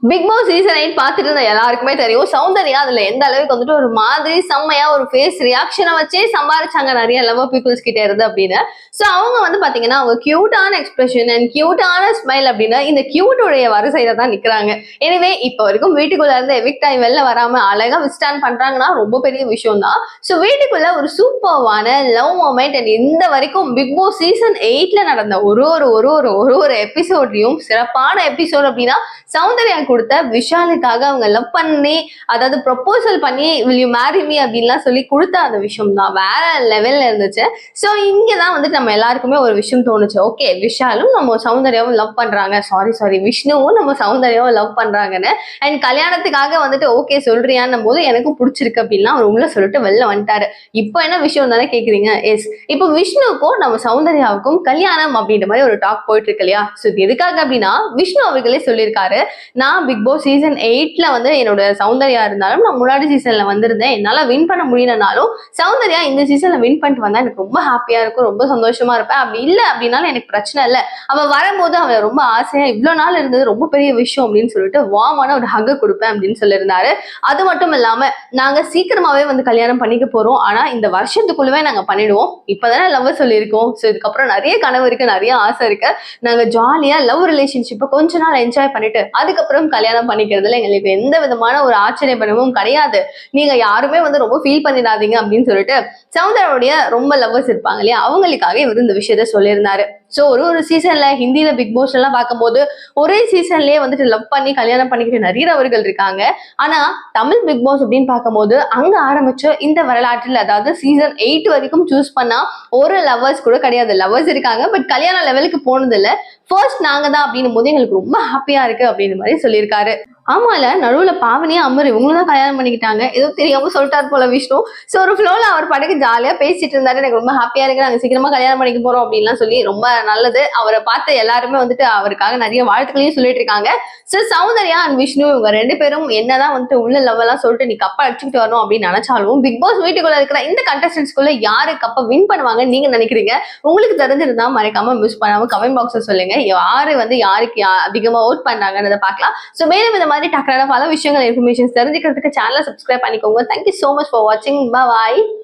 Big Boss season 8 பார்த்துட்டு இருந்த எல்லாருக்குமே தெரியும். சௌந்தர்யா அதுல எந்த அளவுக்கு வந்துட்டு ஒரு மாதிரி செம்மையா ஒரு ஃபேஸ் ரியாக்ஷனை வச்சே சம்பாரிச்சாங்க நிறைய லவர் பீப்புள்ஸ் கிட்ட இருந்து அப்படின்னு. சோ அவங்க வந்து பாத்தீங்கன்னா அவங்க கியூட்டான எக்ஸ்பிரஷன் அண்ட் கியூட்டான ஸ்மைல் அப்படின்னு இந்த கியூட்டுடைய வரிசையில தான் நிக்கிறாங்க. எனவே இப்ப வரைக்கும் வீட்டுக்குள்ள இருந்து எவிக்ட் ஆகி வெளில வராம அழகா விஸ்டாண்ட் பண்றாங்கன்னா ரொம்ப பெரிய விஷயம் தான். சோ வீட்டுக்குள்ள ஒரு சூப்பர்வான லவ் மொமெண்ட் அண்ட் இந்த வரைக்கும் பிக் பாஸ் சீசன் 8ல நடந்த ஒரு எபிசோட்லயும் சிறப்பான எபிசோட் அப்படின்னா சௌந்தர்யா கொடுத்த விஷாலுக்காக அவங்க லவ் பண்ணி அதாவது ப்ரொபோசல் பண்ணி will you marry me அப்படின்லாம் சொல்லி கொடுத்த அந்த விஷயம் தான் வேற லெவல்ல இருந்துச்சு. ஸோ இங்கதான் வந்துட்டு நம்ம எல்லாருக்குமே ஒரு விஷயம் தோணுச்சு. ஓகே, விஷாலும் நம்ம சௌந்தர்யாவும் லவ் பண்றாங்க, சாரி விஷ்ணுவும் நம்ம சௌந்தர்யாவும் லவ் பண்றாங்கன்னு. அண்ட் கல்யாணத்துக்காக வந்துட்டு ஓகே சொல்றியான்னும் போது எனக்கும் பிடிச்சிருக்கு அப்படின்னா அவர் உள்ள சொல்லிட்டு வெளில வந்துட்டாரு. இப்போ என்ன விஷயம் தானே கேக்குறீங்க? எஸ், இப்போ விஷ்ணுவுக்கும் நம்ம சௌந்தர்யாவுக்கும் கல்யாணம் அப்படின்ற மாதிரி ஒரு டாக் போயிட்டு இருக்கு இல்லையா? ஸோ இது எதுக்காக அப்படின்னா விஷ்ணு அவர்களே சொல்லியிருக்காரு, நான் பிக் பாஸ் சீசன் 8ல வந்து என்னோட சௌந்தர்யா இருந்தாலும் நான் முன்னாடி சீசன்ல வந்திருந்தேன், என்னால வின் பண்ண முடியலனாலும் சௌந்தர்யா இந்த சீசன்ல வின் பண்ணிட்டு வந்தா எனக்கு ரொம்ப ஹாப்பியா இருக்கும், ரொம்ப சந்தோஷமா இருப்பேன். அப்படி இல்லை அப்படின்னாலும் எனக்கு பிரச்சனை இல்லை, அவ வரும்போது அவன் ரொம்ப ஆசையா இவ்வளவு நாள் இருந்தது ரொம்ப பெரிய விஷயம் அப்படின்னு சொல்லிட்டு வாமான ஒரு ஹக் கொடுப்பேன் அப்படின்னு சொல்லியிருந்தாரு. அது மட்டும் இல்லாம நாங்க சீக்கிரமாவே வந்து கல்யாணம் பண்ணிக்க போறோம், ஆனா இந்த வருஷத்துக்குள்ளவே நாங்க பண்ணிடுவோம், இப்பதானே லவ் சொல்லியிருக்கோம், ஸோ இதுக்கப்புறம் நிறைய கனவு இருக்கு, நிறைய ஆசை இருக்கு, நாங்க ஜாலியா லவ் ரிலேஷன்ஷிப்பை கொஞ்ச நாள் என்ஜாய் பண்ணிட்டு அதுக்கப்புறம் கல்யாணம் பண்ணிக்கிறதுல எங்களுக்கு எந்த விதமான ஒரு ஆச்சரியப்படமும் கிடையாது, நீங்க யாருமே வந்து ரொம்ப ஃபீல் பண்ணிடாதீங்க அப்படின்னு சொல்லிட்டு சௌந்தர்யாவுடைய ரொம்ப லவ்வர்ஸ் இருப்பாங்க இல்லையா, அவங்களுக்காக இவர் இந்த விஷயத்த சொல்லியிருந்தாரு. ஸோ ஒரு சீசன்ல ஹிந்தியில பிக் பாஸ் எல்லாம் பார்க்கும்போது ஒரே சீசன்லயே வந்துட்டு லவ் பண்ணி கல்யாணம் பண்ணிக்கிட்டு நிறைய நபர்கள் இருக்காங்க. ஆனா தமிழ் பிக் பாஸ் அப்படின்னு பார்க்கும்போது அங்க ஆரம்பிச்ச இந்த வரலாற்றில் அதாவது சீசன் 8 வரைக்கும் சூஸ் பண்ணா ஒரு லவ்வர்ஸ் கூட கிடையாது. லவ்வர்ஸ் இருக்காங்க, பட் கல்யாண லெவலுக்கு போனது இல்லை, ஃபர்ஸ்ட் நாங்க தான் அப்படின்னும் போது எங்களுக்கு ரொம்ப ஹாப்பியா இருக்கு அப்படின்னு மாதிரி சொல்லியிருக்காரு. ஆமால, நடுவுல பாவனியா அமர் இவங்களும் தான் கல்யாணம் பண்ணிக்கிட்டாங்க, ஏதோ தெரியாம சொல்லிட்டாரு போல விஷ்ணு. ஸோ ஒரு ஃப்ளோல அவர் படகு ஜாலியா பேசிட்டு இருந்தாரு, எனக்கு ரொம்ப ஹாப்பியா இருக்கு, நாங்க சீக்கிரமா கல்யாணம் பண்ணிக்க போறோம் அப்படின்லாம் சொல்லி ரொம்ப நல்லது. அவரை பார்த்து எல்லாருமே வந்துட்டு அவருக்காக நிறைய வாழ்த்துக்களையும் சொல்லிட்டு இருக்காங்க. ஸோ சௌந்தர்யா அண்ட் விஷ்ணு இவங்க ரெண்டு பேரும் என்னதான் வந்துட்டு உள்ள லவ் எல்லாம் சொல்லிட்டு நீ கப்பை அடிச்சுக்கிட்டு வரணும் அப்படின்னு நினைச்சாலும் பிக் பாஸ் வீட்டுக்குள்ள இருக்கிற இந்த கண்டஸ்டன்ஸ்குள்ள யாரு கப்பை வின் பண்ணுவாங்க நீங்க நினைக்கிறீங்க? உங்களுக்கு தெரிஞ்சிருந்தா மறைக்காம மிஸ் பண்ணாம கமெண்ட் பாக்ஸ்ல சொல்லுங்க, யாரு வந்து யாருக்கு அதிகமா ஓட் பண்றாங்கன்னு பார்க்கலாம். ஸோ மேலும் இந்த மாதிரி டக்கரான பல விஷயங்கள் இன்ஃபர்மேஷன் தெரிஞ்சுக்கிறதுக்கு சேனலை சப்ஸ்கிரைப் பண்ணிக்கோங்க. Thank you so much for watching. Bye bye.